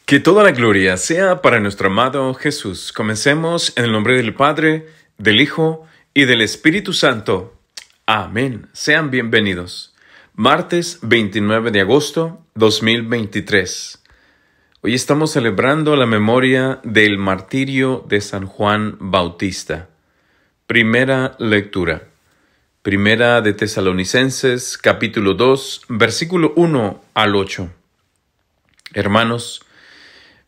Que toda la gloria sea para nuestro amado Jesús. Comencemos en el nombre del Padre, del Hijo y del Espíritu Santo. Amén. Sean bienvenidos. Martes 29 de agosto 2023. Hoy estamos celebrando la memoria del martirio de San Juan Bautista. Primera lectura. Primera de Tesalonicenses, capítulo 2, versículo 1 al 8. Hermanos,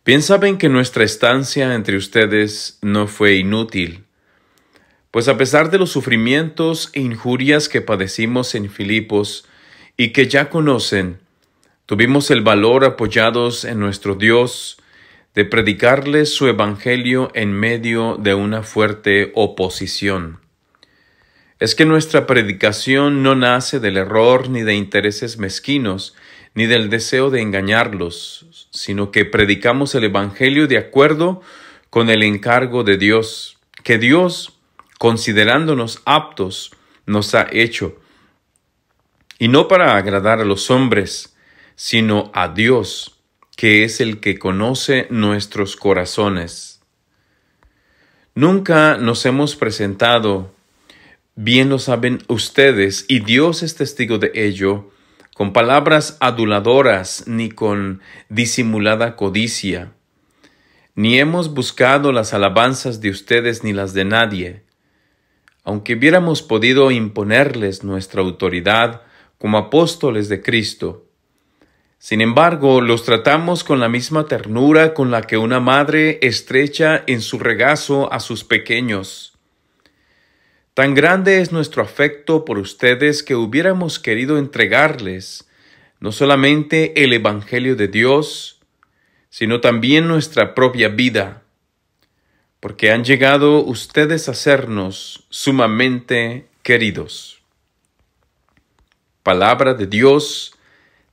bien saben que nuestra estancia entre ustedes no fue inútil, pues a pesar de los sufrimientos e injurias que padecimos en Filipos y que ya conocen, tuvimos el valor, apoyados en nuestro Dios, de predicarles su evangelio en medio de una fuerte oposición. Es que nuestra predicación no nace del error ni de intereses mezquinos, ni del deseo de engañarlos, sino que predicamos el evangelio de acuerdo con el encargo de Dios, que Dios, considerándonos aptos, nos ha hecho, y no para agradar a los hombres, sino a Dios, que es el que conoce nuestros corazones. Nunca nos hemos presentado, bien lo saben ustedes, y Dios es testigo de ello, con palabras aduladoras ni con disimulada codicia. Ni hemos buscado las alabanzas de ustedes ni las de nadie, aunque hubiéramos podido imponerles nuestra autoridad como apóstoles de Cristo. Sin embargo, los tratamos con la misma ternura con la que una madre estrecha en su regazo a sus pequeños. Tan grande es nuestro afecto por ustedes que hubiéramos querido entregarles no solamente el Evangelio de Dios, sino también nuestra propia vida, porque han llegado ustedes a sernos sumamente queridos. Palabra de Dios,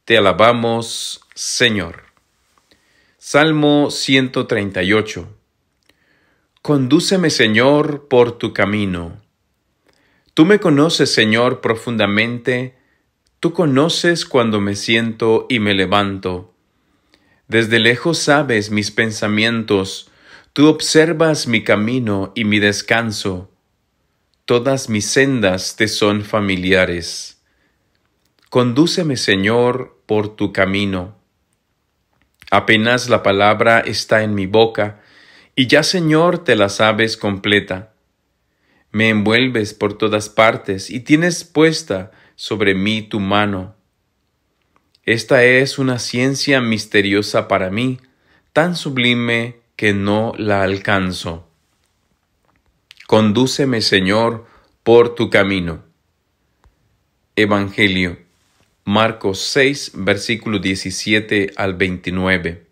te alabamos, Señor. Salmo 138. Condúceme, Señor, por tu camino. Tú me conoces, Señor, profundamente. Tú conoces cuando me siento y me levanto. Desde lejos sabes mis pensamientos. Tú observas mi camino y mi descanso. Todas mis sendas te son familiares. Condúceme, Señor, por tu camino. Apenas la palabra está en mi boca, y ya, Señor, te la sabes completa. Me envuelves por todas partes y tienes puesta sobre mí tu mano. Esta es una ciencia misteriosa para mí, tan sublime que no la alcanzo. Condúceme, Señor, por tu camino. Evangelio, Marcos 6, versículo 17 al 29.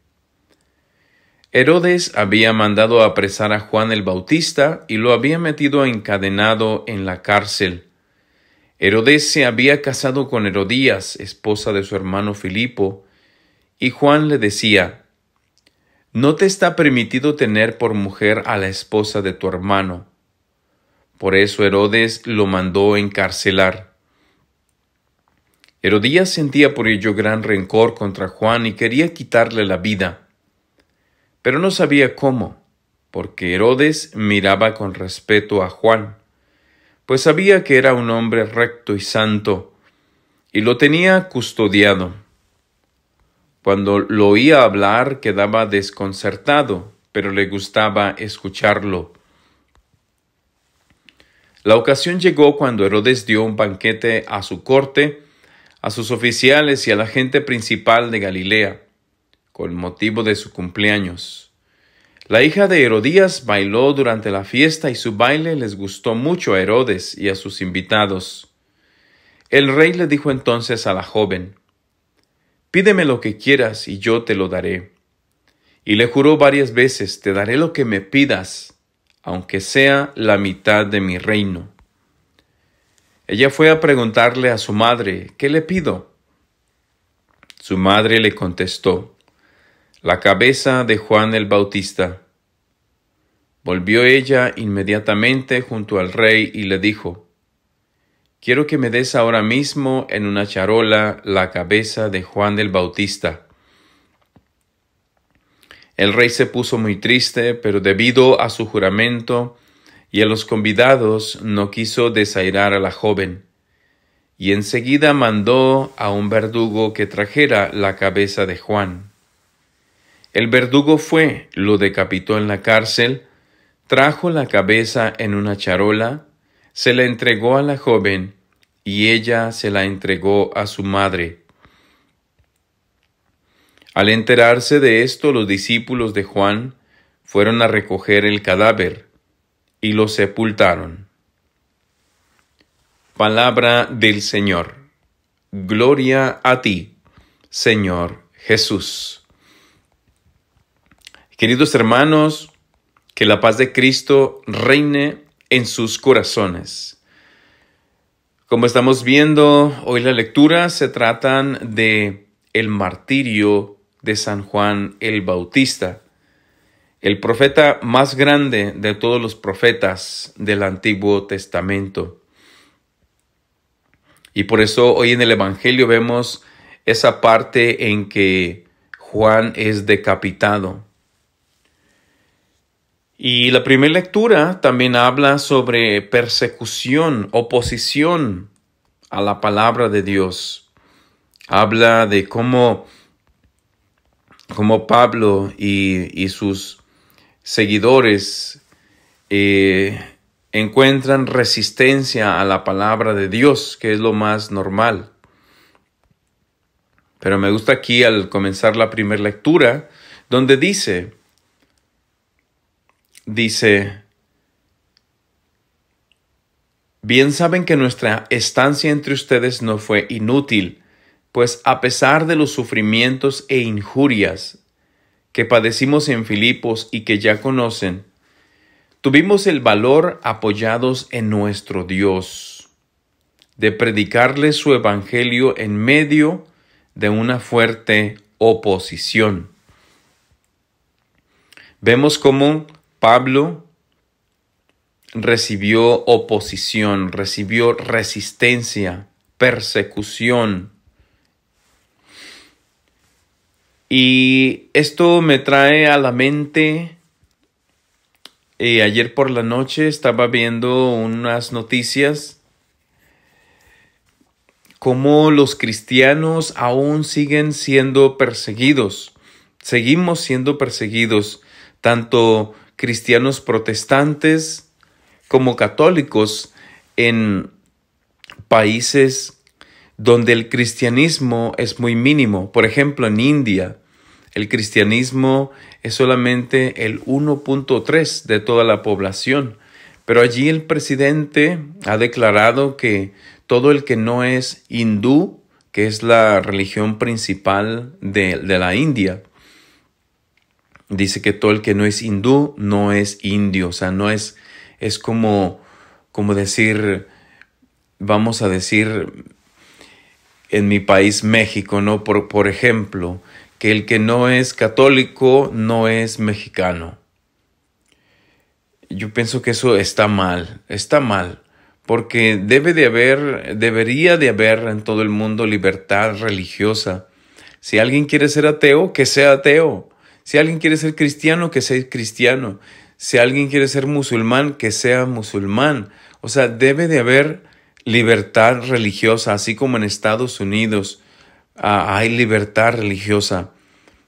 Herodes había mandado apresar a Juan el Bautista y lo había metido encadenado en la cárcel. Herodes se había casado con Herodías, esposa de su hermano Filipo, y Juan le decía: «No te está permitido tener por mujer a la esposa de tu hermano». Por eso Herodes lo mandó encarcelar. Herodías sentía por ello gran rencor contra Juan y quería quitarle la vida. Pero no sabía cómo, porque Herodes miraba con respeto a Juan, pues sabía que era un hombre recto y santo, y lo tenía custodiado. Cuando lo oía hablar quedaba desconcertado, pero le gustaba escucharlo. La ocasión llegó cuando Herodes dio un banquete a su corte, a sus oficiales y a la gente principal de Galilea, con motivo de su cumpleaños. La hija de Herodías bailó durante la fiesta y su baile les gustó mucho a Herodes y a sus invitados. El rey le dijo entonces a la joven: «Pídeme lo que quieras y yo te lo daré». Y le juró varias veces: «Te daré lo que me pidas, aunque sea la mitad de mi reino». Ella fue a preguntarle a su madre: «¿Qué le pido?». Su madre le contestó: «La cabeza de Juan el Bautista». Volvió ella inmediatamente junto al rey y le dijo: «Quiero que me des ahora mismo en una charola la cabeza de Juan el Bautista». El rey se puso muy triste, pero debido a su juramento y a los convidados no quiso desairar a la joven, y enseguida mandó a un verdugo que trajera la cabeza de Juan. El verdugo fue, lo decapitó en la cárcel, trajo la cabeza en una charola, se la entregó a la joven, y ella se la entregó a su madre. Al enterarse de esto, los discípulos de Juan fueron a recoger el cadáver y lo sepultaron. Palabra del Señor. Gloria a ti, Señor Jesús. Queridos hermanos, que la paz de Cristo reine en sus corazones. Como estamos viendo, hoy la lectura se tratan de el martirio de San Juan el Bautista, el profeta más grande de todos los profetas del Antiguo Testamento. Y por eso hoy en el Evangelio vemos esa parte en que Juan es decapitado. Y la primera lectura también habla sobre persecución, oposición a la palabra de Dios. Habla de cómo Pablo y sus seguidores encuentran resistencia a la palabra de Dios, que es lo más normal. Pero me gusta aquí al comenzar la primera lectura, donde dice, bien saben que nuestra estancia entre ustedes no fue inútil, pues a pesar de los sufrimientos e injurias que padecimos en Filipos y que ya conocen, tuvimos el valor, apoyados en nuestro Dios, de predicarles su evangelio en medio de una fuerte oposición. Vemos cómo Pablo recibió oposición, recibió resistencia, persecución. Y esto me trae a la mente, ayer por la noche estaba viendo unas noticias, cómo los cristianos aún siguen siendo perseguidos. Seguimos siendo perseguidos, tanto cristianos protestantes como católicos, en países donde el cristianismo es muy mínimo. Por ejemplo, en India, el cristianismo es solamente el 1.3 de toda la población. Pero allí el presidente ha declarado que todo el que no es hindú, que es la religión principal de la India, dice que todo el que no es hindú no es indio. O sea, no es como decir, vamos a decir, en mi país, México, ¿no? Por ejemplo, que el que no es católico no es mexicano. Yo pienso que eso está mal, porque debería de haber en todo el mundo libertad religiosa. Si alguien quiere ser ateo, que sea ateo. Si alguien quiere ser cristiano, que sea cristiano. Si alguien quiere ser musulmán, que sea musulmán. O sea, debe de haber libertad religiosa, así como en Estados Unidos hay libertad religiosa.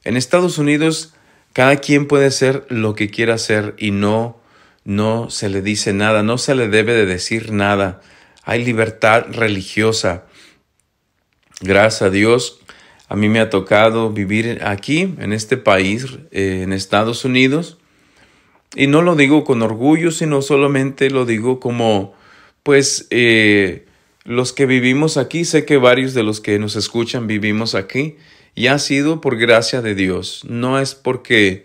En Estados Unidos cada quien puede hacer lo que quiera hacer y no se le dice nada, no se le debe de decir nada. Hay libertad religiosa. Gracias a Dios, a mí me ha tocado vivir aquí, en este país, en Estados Unidos. Y no lo digo con orgullo, sino solamente lo digo como los que vivimos aquí, sé que varios de los que nos escuchan vivimos aquí, y ha sido por gracia de Dios. No es porque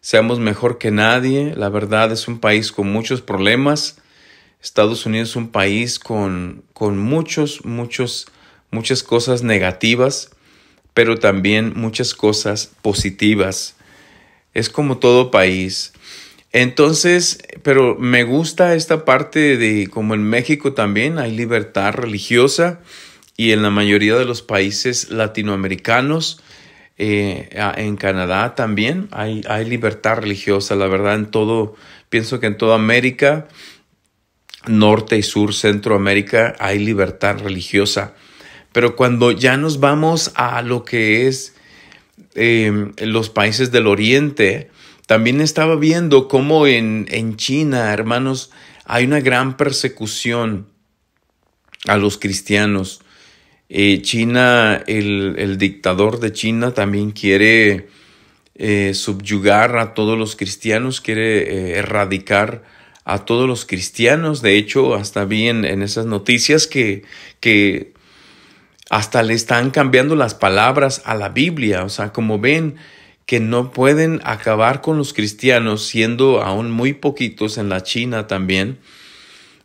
seamos mejor que nadie. La verdad, es un país con muchos problemas. Estados Unidos es un país con muchas cosas negativas, pero también muchas cosas positivas. Es como todo país. Entonces, pero me gusta esta parte de como en México también hay libertad religiosa, y en la mayoría de los países latinoamericanos En Canadá también hay libertad religiosa, la verdad, pienso que en toda América, norte y sur, Centroamérica, hay libertad religiosa. Pero cuando ya nos vamos a lo que es los países del Oriente, también estaba viendo cómo en China, hermanos, hay una gran persecución a los cristianos. China, el dictador de China también quiere subyugar a todos los cristianos, quiere erradicar a todos los cristianos. De hecho, hasta vi en esas noticias que hasta le están cambiando las palabras a la Biblia. O sea, como ven que no pueden acabar con los cristianos, siendo aún muy poquitos en la China también,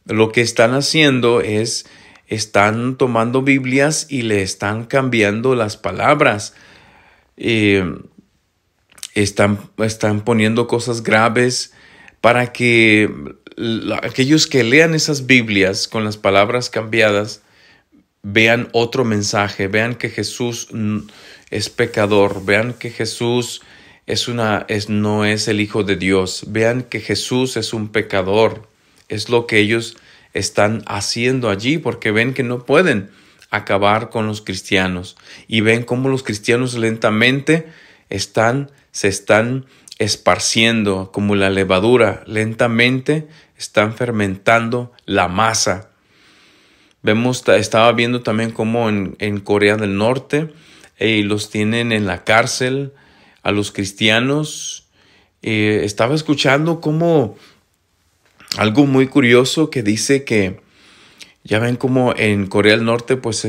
lo que están haciendo es, están tomando Biblias y le están cambiando las palabras. Están poniendo cosas graves para que aquellos que lean esas Biblias con las palabras cambiadas vean otro mensaje, vean que Jesús es pecador, vean que Jesús no es el Hijo de Dios, vean que Jesús es un pecador. Es lo que ellos están haciendo allí, porque ven que no pueden acabar con los cristianos y ven cómo los cristianos lentamente se están esparciendo como la levadura, lentamente están fermentando la masa. Estaba viendo también cómo en Corea del Norte los tienen en la cárcel a los cristianos. Estaba escuchando como algo muy curioso que dice que ya ven como en Corea del Norte pues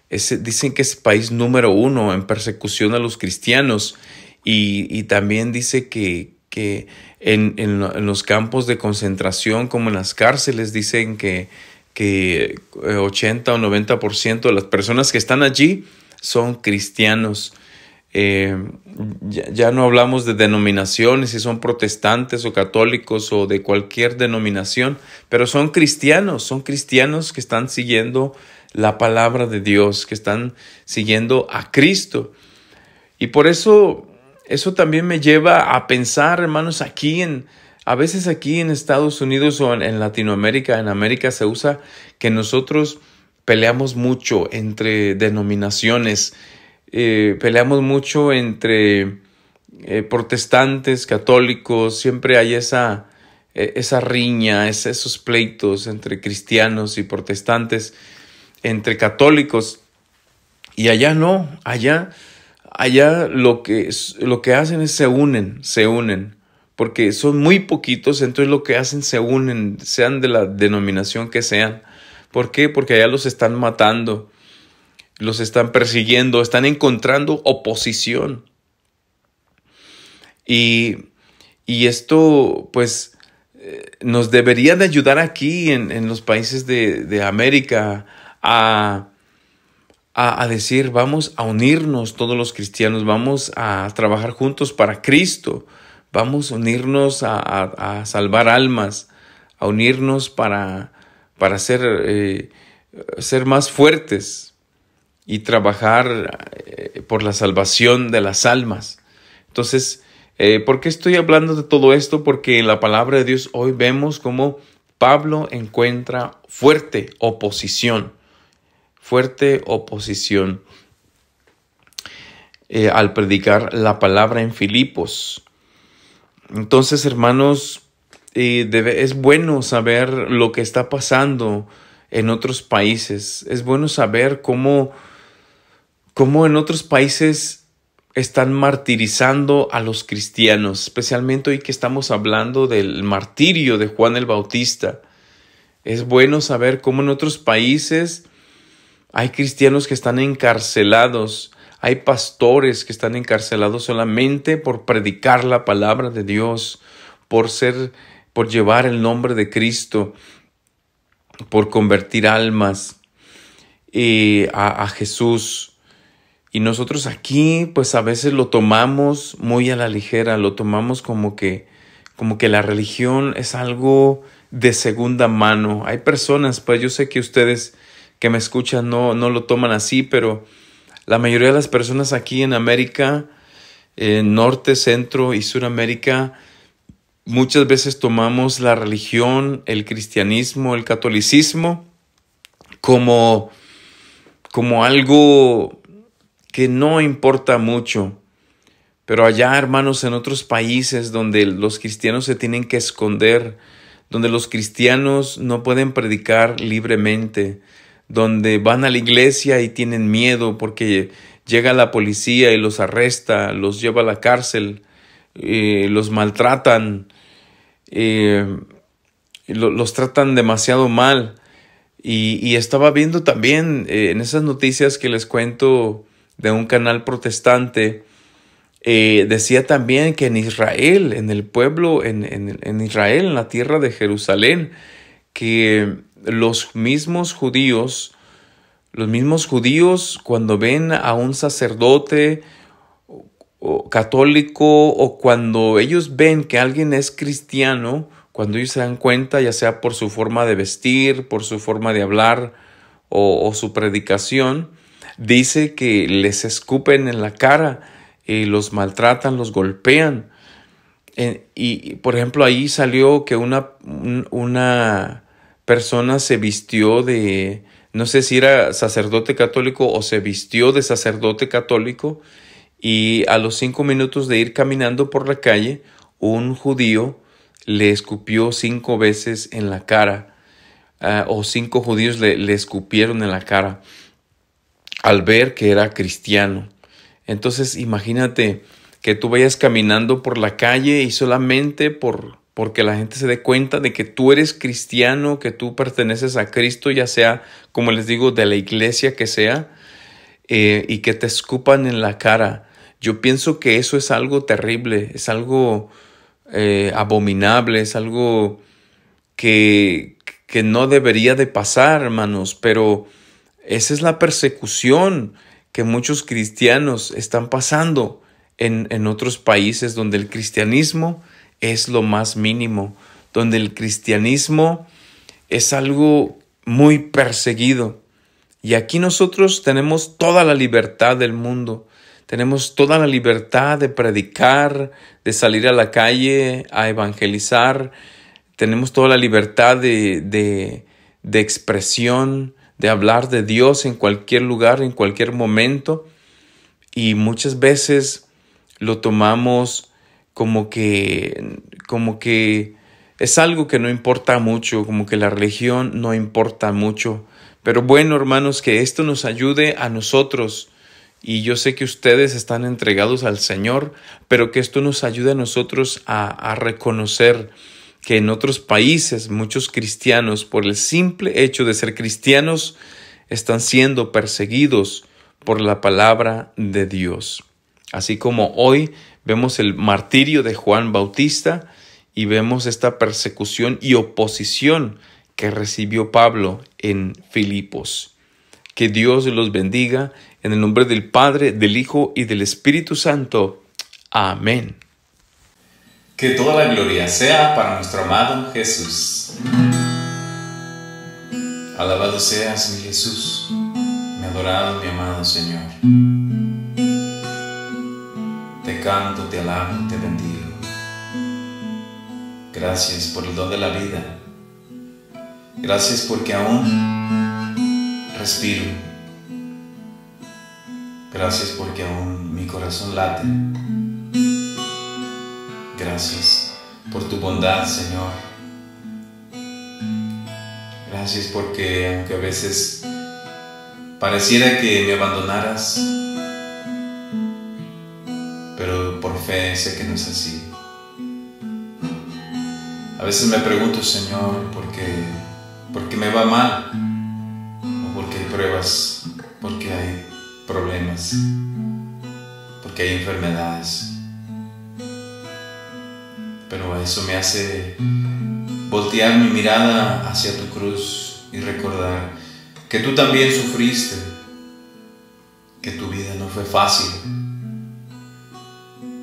dicen que es el país número 1 en persecución a los cristianos y también dice que en los campos de concentración como en las cárceles dicen que 80 o 90% de las personas que están allí son cristianos. Ya no hablamos de denominaciones, si son protestantes o católicos o de cualquier denominación, pero son cristianos que están siguiendo la palabra de Dios, que están siguiendo a Cristo. Y por eso también me lleva a pensar, hermanos, a veces aquí en Estados Unidos o en Latinoamérica, en América se usa que nosotros peleamos mucho entre denominaciones, peleamos mucho entre protestantes, católicos, siempre hay esa riña, esos pleitos entre cristianos y protestantes, entre católicos, y allá no, allá lo que hacen es se unen, porque son muy poquitos, entonces lo que hacen se unen, sean de la denominación que sean. ¿Por qué? Porque allá los están matando, los están persiguiendo, están encontrando oposición. Y esto pues nos debería de ayudar aquí en los países de América a decir, vamos a unirnos todos los cristianos, vamos a trabajar juntos para Cristo, vamos a unirnos a salvar almas, a unirnos para ser más fuertes y trabajar por la salvación de las almas. Entonces, ¿por qué estoy hablando de todo esto? Porque en la palabra de Dios hoy vemos cómo Pablo encuentra fuerte oposición al predicar la palabra en Filipos. Entonces, hermanos, es bueno saber lo que está pasando en otros países. Es bueno saber cómo en otros países están martirizando a los cristianos, especialmente hoy que estamos hablando del martirio de Juan el Bautista. Es bueno saber cómo en otros países hay cristianos que están encarcelados, hay pastores que están encarcelados solamente por predicar la palabra de Dios, por llevar el nombre de Cristo, por convertir almas a Jesús. Y nosotros aquí, pues a veces lo tomamos muy a la ligera, lo tomamos como que la religión es algo de segunda mano. Hay personas, pues yo sé que ustedes que me escuchan no lo toman así, pero La mayoría de las personas aquí en América, Norte, Centro y Suramérica, muchas veces tomamos la religión, el cristianismo, el catolicismo como algo que no importa mucho. Pero allá, hermanos, en otros países donde los cristianos se tienen que esconder, donde los cristianos no pueden predicar libremente, donde van a la iglesia y tienen miedo porque llega la policía y los arresta, los lleva a la cárcel, los maltratan, los tratan demasiado mal. Y estaba viendo también en esas noticias que les cuento de un canal protestante, decía también que en Israel, en el pueblo, en Israel, en la tierra de Jerusalén, que los mismos judíos cuando ven a un sacerdote o católico, o cuando ellos ven que alguien es cristiano, cuando ellos se dan cuenta, ya sea por su forma de vestir, por su forma de hablar o su predicación, dice que les escupen en la cara, los maltratan, los golpean. Y por ejemplo, ahí salió que una persona se vistió de, no sé si era sacerdote católico o se vistió de sacerdote católico, y a los 5 minutos de ir caminando por la calle, un judío le escupió 5 veces en la cara, o 5 judíos le escupieron en la cara al ver que era cristiano. Entonces imagínate que tú vayas caminando por la calle y solamente porque la gente se dé cuenta de que tú eres cristiano, que tú perteneces a Cristo, ya sea, como les digo, de la iglesia que sea, y que te escupan en la cara. Yo pienso que eso es algo terrible, es algo abominable, es algo que no debería de pasar, hermanos, pero esa es la persecución que muchos cristianos están pasando en otros países donde el cristianismo es lo más mínimo, donde el cristianismo es algo muy perseguido. Y aquí nosotros tenemos toda la libertad del mundo, tenemos toda la libertad de predicar, de salir a la calle a evangelizar, tenemos toda la libertad de expresión, de hablar de Dios en cualquier lugar, en cualquier momento. Y muchas veces lo tomamos como que es algo que no importa mucho, como que la religión no importa mucho. Pero bueno, hermanos, que esto nos ayude a nosotros. Y yo sé que ustedes están entregados al Señor, pero que esto nos ayude a nosotros a reconocer que en otros países muchos cristianos, por el simple hecho de ser cristianos, están siendo perseguidos por la palabra de Dios. Así como hoy vemos el martirio de Juan Bautista y vemos esta persecución y oposición que recibió Pablo en Filipos. Que Dios los bendiga en el nombre del Padre, del Hijo y del Espíritu Santo. Amén. Que toda la gloria sea para nuestro amado Jesús. Alabado seas, mi Jesús, mi adorado, mi amado Señor. Te canto, te alabo, te bendigo. Gracias por el don de la vida. Gracias porque aún respiro. Gracias porque aún mi corazón late. Gracias por tu bondad, Señor. Gracias porque aunque a veces pareciera que me abandonaras, pero por fe sé que no es así. A veces me pregunto, Señor, ¿por qué me va mal? ¿O por qué hay pruebas? ¿Por qué hay problemas? ¿Por qué hay enfermedades? Pero eso me hace voltear mi mirada hacia tu cruz y recordar que tú también sufriste, que tu vida no fue fácil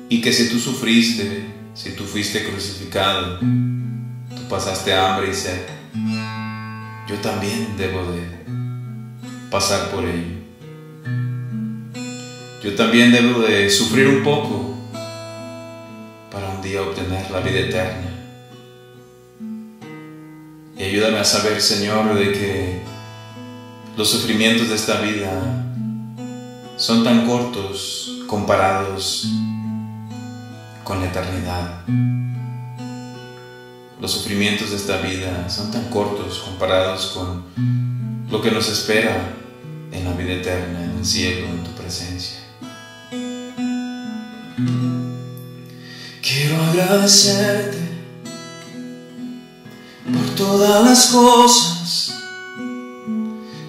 y que si tú sufriste, si tú fuiste crucificado, tú pasaste hambre y sed, yo también debo de pasar por ello. yo también debo de sufrir un poco para un día obtener la vida eterna. Y ayúdame a saber, Señor, de que los sufrimientos de esta vida son tan cortos comparados con la eternidad. Los sufrimientos de esta vida son tan cortos comparados con lo que nos espera en la vida eterna, en el cielo, en tu presencia. Quiero agradecerte por todas las cosas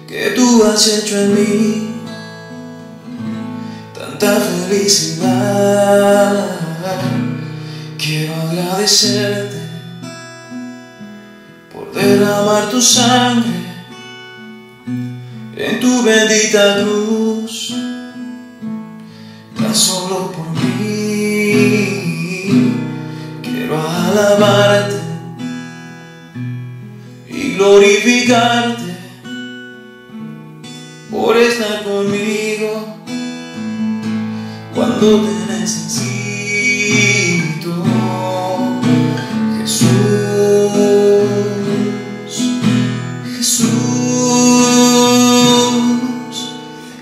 que tú has hecho en mí, tanta felicidad. Quiero agradecerte por derramar tu sangre en tu bendita cruz, tan solo por mí. Quiero alabarte y glorificarte por estar conmigo cuando te necesito.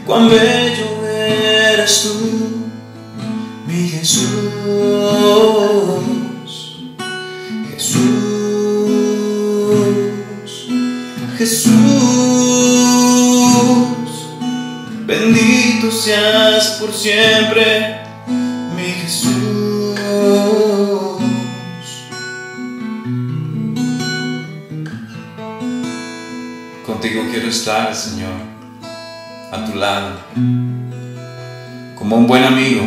Cuán bello eres tú, mi Jesús, Jesús, Jesús. Bendito seas por siempre, mi Jesús. Contigo quiero estar, Señor, a tu lado, como un buen amigo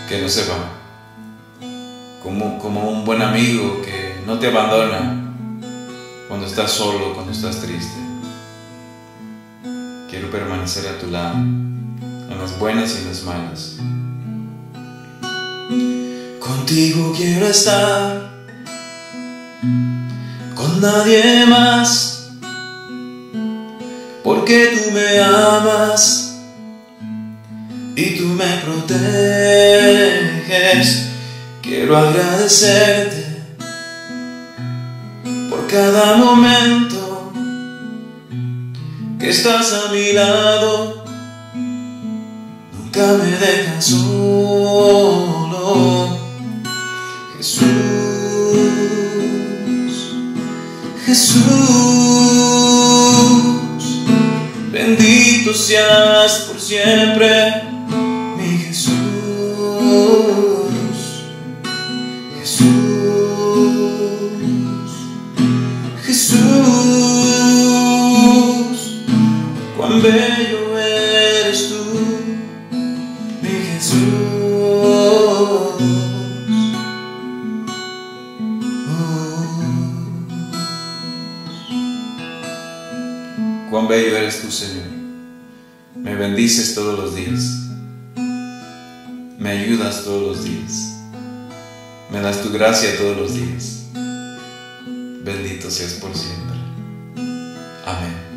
que no se va, como un buen amigo que no te abandona cuando estás solo, cuando estás triste. Quiero permanecer a tu lado, en las buenas y en las malas. Contigo quiero estar, con nadie más, porque tú me amas y tú me proteges. Quiero agradecerte por cada momento que estás a mi lado. Nunca me dejas solo, Jesús, Jesús. Bendito seas por siempre, mi Jesús, Jesús, Jesús. Cuán bello eres tú, mi Jesús. Cuán bello eres tú, Señor. Me bendices todos los días. Me ayudas todos los días. Me das tu gracia todos los días. Bendito seas por siempre. Amén.